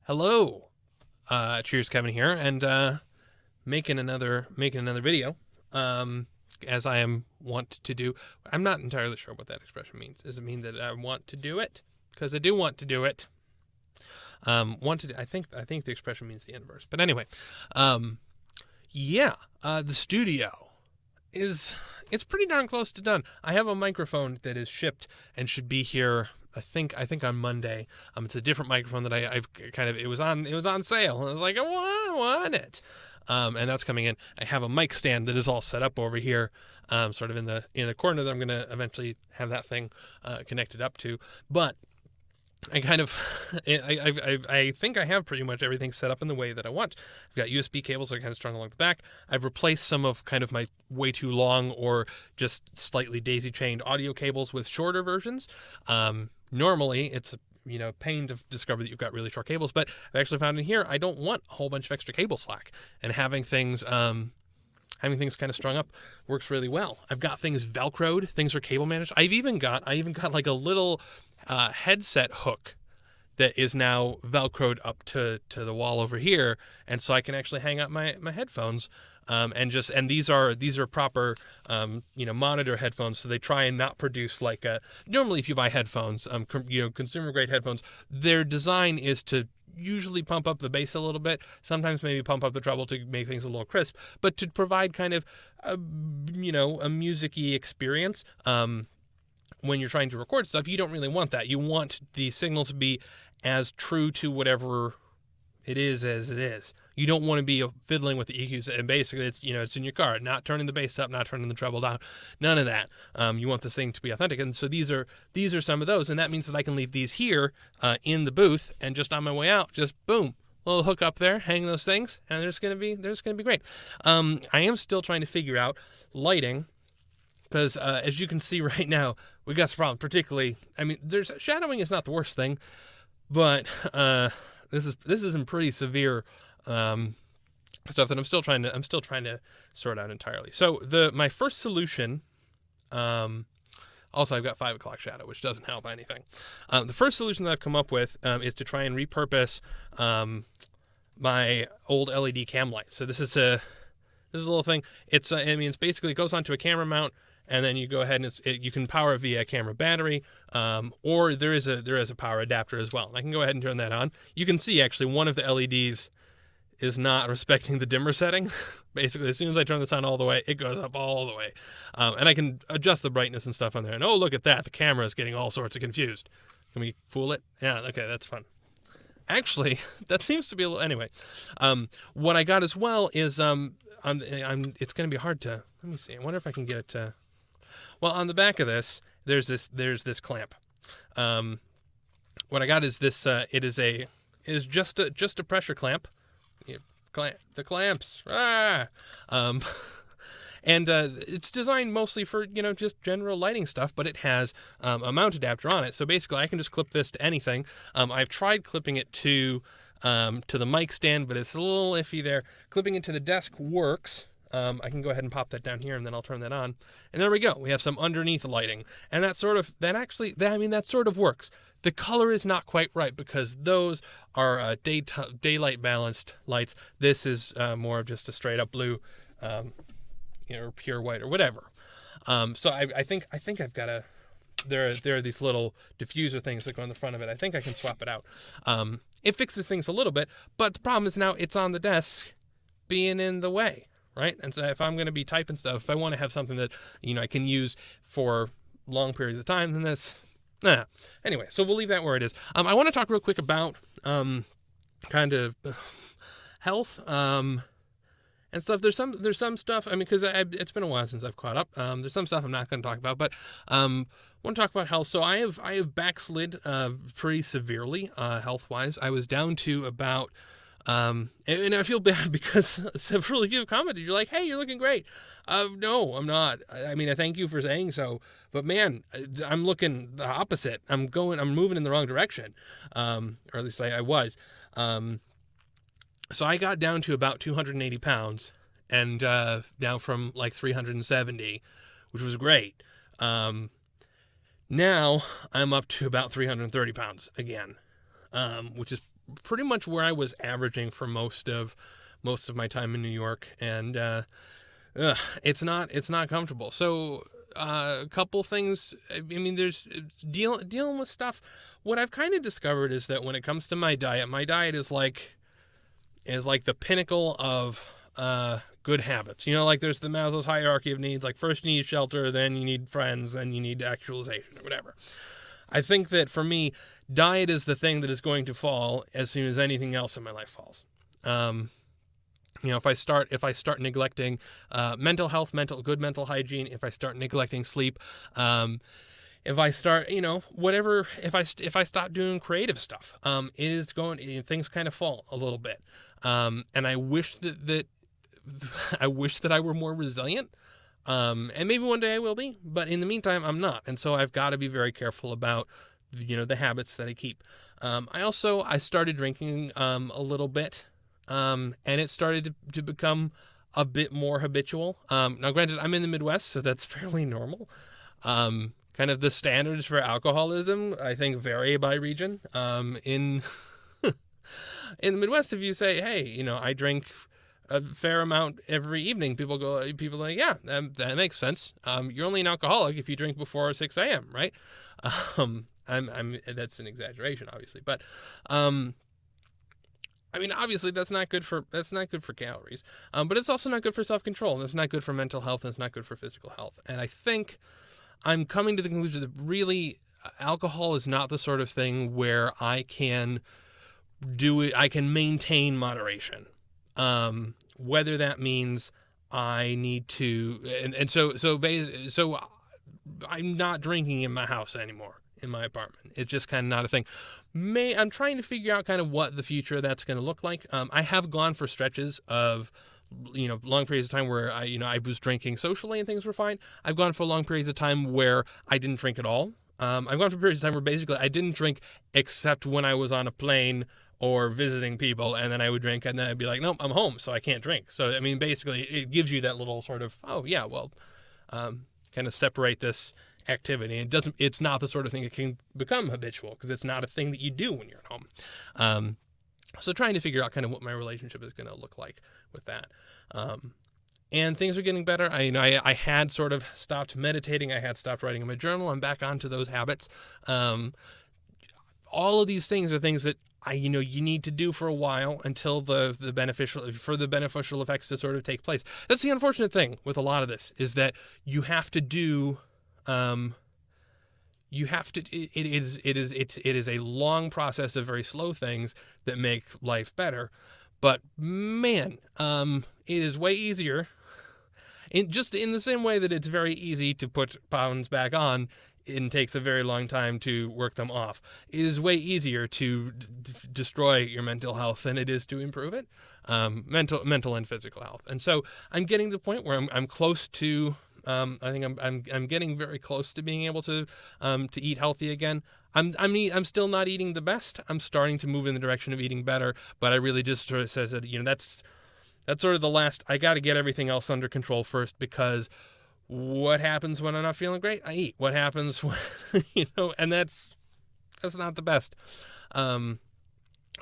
Hello, cheers, Kevin here, and making another video. As I am wont to do. I'm not entirely sure what that expression means. Does it mean that I want to do it? Because I do want to do it. Want to? I think the expression means the inverse. But anyway, the studio it's pretty darn close to done. I have a microphone that is shipped and should be here. I think on Monday. It's a different microphone that I've kind of. It was on sale, and I was like, I want it. And that's coming in. I have a mic stand that is all set up over here, sort of in the corner that I'm going to eventually have that thing connected up to. But I kind of, I think I have pretty much everything set up in the way that I want. I've got USB cables that are kind of strung along the back. I've replaced some of kind of my way too long or just slightly daisy-chained audio cables with shorter versions. Normally, it's pain to discover that you've got really short cables, but I've actually found in here I don't want a whole bunch of extra cable slack, and having things kind of strung up works really well. I've got things Velcroed, things are cable managed. I even got like a little headset hook that is now Velcroed up to the wall over here, and so I can actually hang up my headphones. And these are proper monitor headphones, so they try and not produce like normally if you buy headphones, consumer grade headphones, their design is to usually pump up the bass a little bit, sometimes maybe pump up the treble to make things a little crisp, but to provide kind of a music-y experience. When you're trying to record stuff, you don't really want that. You want the signal to be as true to whatever it is as it is. You don't want to be fiddling with the EQs, and basically it's in your car, not turning the bass up, not turning the treble down, none of that. You want this thing to be authentic, and so these are some of those, and that means that I can leave these here in the booth, and just on my way out, just boom, little hook up there, hang those things, and there's gonna be great. I am still trying to figure out lighting, because as you can see right now, we got some problems. Particularly, there's shadowing is not the worst thing, but this is some pretty severe stuff that I'm still trying to sort out entirely. So my first solution, also I've got 5 o'clock shadow, which doesn't help anything. The first solution that I've come up with is to try and repurpose my old LED cam light. So this is a little thing. It's basically it goes onto a camera mount, and then you go ahead and you can power it via a camera battery, or there is a power adapter as well. I can go ahead and turn that on. You can see actually one of the LEDs is not respecting the dimmer setting. Basically, as soon as I turn this on all the way, it goes up all the way, and I can adjust the brightness and stuff on there. And oh, look at that! The camera is getting all sorts of confused. Can we fool it? Yeah, okay, that's fun. Actually, that seems to be a little. Anyway, what I got as well is it's going to be hard to. Let me see. I wonder if I can get it to. Well, on the back of this, there's this clamp. What I got is this. It is just a pressure clamp. The clamps. And it's designed mostly for just general lighting stuff, but it has a mount adapter on it. So basically, I can just clip this to anything. I've tried clipping it to the mic stand, but it's a little iffy there. Clipping it to the desk works. I can go ahead and pop that down here, and then I'll turn that on. And there we go. We have some underneath lighting. And that sort of works. The color is not quite right because those are daylight balanced lights. This is more of just a straight up blue, or pure white or whatever. So I think I've got a. There are these little diffuser things that go in the front of it. I think I can swap it out. It fixes things a little bit, but the problem is now it's on the desk, being in the way. Right? And so if I'm going to be typing stuff, if I want to have something that, I can use for long periods of time, then that's, Anyway, so we'll leave that where it is. I want to talk real quick about kind of health and stuff. There's some stuff, because it's been a while since I've caught up. There's some stuff I'm not going to talk about, but I want to talk about health. So I have backslid pretty severely health-wise. I was down to about... and I feel bad because several of you have commented. You're like, hey, you're looking great. No, I'm not. I thank you for saying so. But man, I'm looking the opposite. I'm moving in the wrong direction. Or at least I was. So I got down to about 280 pounds and down from like 370, which was great. Now I'm up to about 330 pounds again, which is pretty much where I was averaging for most of my time in New York, and it's not comfortable. So a couple things. I mean, there's dealing with stuff. What I've kind of discovered is that when it comes to my diet is like the pinnacle of good habits. Like there's the Maslow's hierarchy of needs. Like first you need shelter, then you need friends, then you need actualization or whatever. I think that for me, diet is the thing that is going to fall as soon as anything else in my life falls. If I start neglecting mental health, good mental hygiene, if I start neglecting sleep, if I start, whatever, if I stop doing creative stuff, things kind of fall a little bit. And I wish that I were more resilient. And maybe one day I will be, but in the meantime, I'm not. And so I've got to be very careful about, the habits that I keep. I started drinking a little bit, and it started to become a bit more habitual. Now, granted, I'm in the Midwest, so that's fairly normal. Kind of the standards for alcoholism, I think, vary by region. In the Midwest, if you say, hey, I drink a fair amount every evening, people are like, yeah, that makes sense. You're only an alcoholic if you drink before 6 a.m., right? That's an exaggeration, obviously, but obviously that's not good for calories. But it's also not good for self-control, and it's not good for mental health, and it's not good for physical health. And I think I'm coming to the conclusion that really alcohol is not the sort of thing where I can maintain moderation. Whether that means I need to, so I'm not drinking in my house anymore, in my apartment. It's just kind of not a thing. I'm trying to figure out kind of what the future of that's going to look like. I have gone for stretches of, long periods of time where I was drinking socially and things were fine. I've gone for long periods of time where I didn't drink at all. I've gone for periods of time where basically I didn't drink except when I was on a plane or visiting people, and then I would drink, and then I'd be like, nope, I'm home, so I can't drink. So, basically, it gives you that little sort of, kind of separate this activity. It's not the sort of thing that can become habitual, because it's not a thing that you do when you're at home. So trying to figure out kind of what my relationship is going to look like with that. And things are getting better. I had sort of stopped meditating. I had stopped writing in my journal. I'm back onto those habits. All of these things are things that you need to do for a while until the beneficial effects to sort of take place. That's the unfortunate thing with a lot of this, is that you have to do, it is a long process of very slow things that make life better. But man, it is way easier, in the same way that it's very easy to put pounds back on, it takes a very long time to work them off. It is way easier to destroy your mental health than it is to improve it, mental and physical health. And so I'm getting to the point where I'm close to. I think I'm getting very close to being able to eat healthy again. I'm still not eating the best. I'm starting to move in the direction of eating better, but I really just sort of said, that's sort of the last. I got to get everything else under control first, because what happens when I'm not feeling great? I eat. What happens when, and that's not the best. So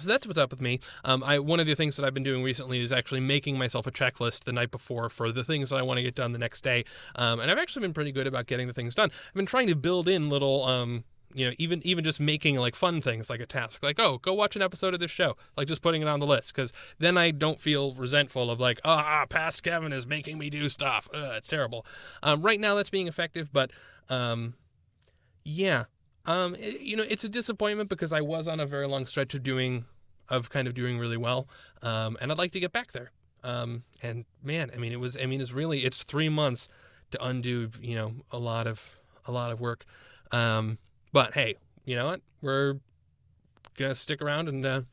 that's what's up with me. One of the things that I've been doing recently is actually making myself a checklist the night before for the things that I want to get done the next day. And I've actually been pretty good about getting the things done. I've been trying to build in little, even just making like fun things, like a task, like, oh, go watch an episode of this show, like just putting it on the list, because then I don't feel resentful of like, past Kevin is making me do stuff. It's terrible. Right now that's being effective, but yeah. It's a disappointment, because I was on a very long stretch of doing really well. And I'd like to get back there. And man, it's 3 months to undo, a lot of work. But hey, you know what? We're gonna stick around and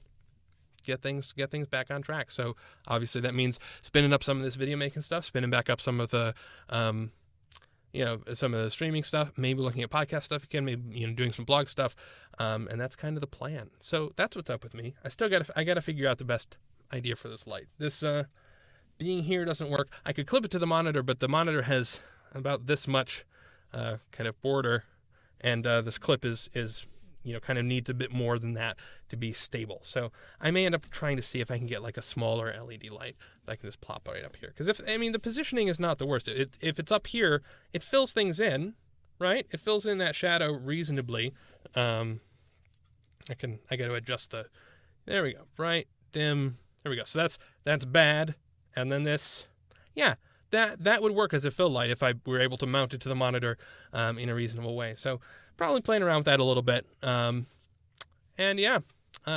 get things back on track. So obviously that means spinning up some of this video making stuff, spinning back up some of the some of the streaming stuff, maybe looking at podcast stuff again, maybe doing some blog stuff, and that's kind of the plan. So that's what's up with me. I gotta figure out the best idea for this light. This being here doesn't work. I could clip it to the monitor, but the monitor has about this much kind of border, and this clip is kind of needs a bit more than that to be stable. So I may end up trying to see if I can get like a smaller LED light that I can just plop right up here. Because the positioning is not the worst. If it's up here, it fills things in, right? It fills in that shadow reasonably. I got to adjust there we go, bright, dim, there we go. So that's bad. And then this, yeah, that would work as a fill light if I were able to mount it to the monitor in a reasonable way. So probably playing around with that a little bit. And yeah,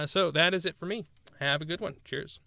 so that is it for me. Have a good one. Cheers.